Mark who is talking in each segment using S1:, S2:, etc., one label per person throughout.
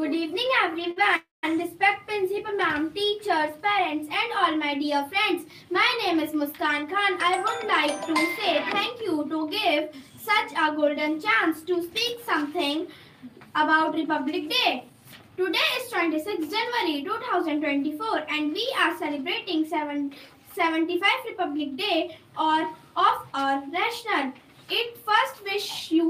S1: Good evening everyone. Respect principal ma'am, teachers, parents and all my dear friends. My name is Muskan Khan. I would like to say thank you to give such a golden chance to speak something about Republic Day. Today is 26 January 2024 and we are celebrating 75 Republic Day of our national. It first wish you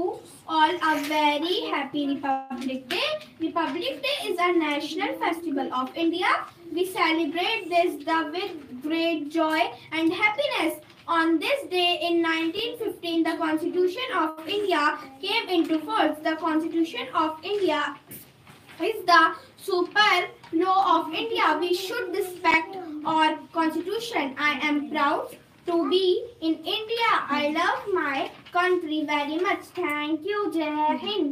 S1: all a very happy Republic Day. Republic Day is a national festival of India. We celebrate this with great joy and happiness. On this day in 1915, the Constitution of India came into force. The Constitution of India is the super law of India. We should respect our Constitution. I am proud to be in India. I love my country very much. Thank you. Jai Hind.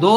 S2: 2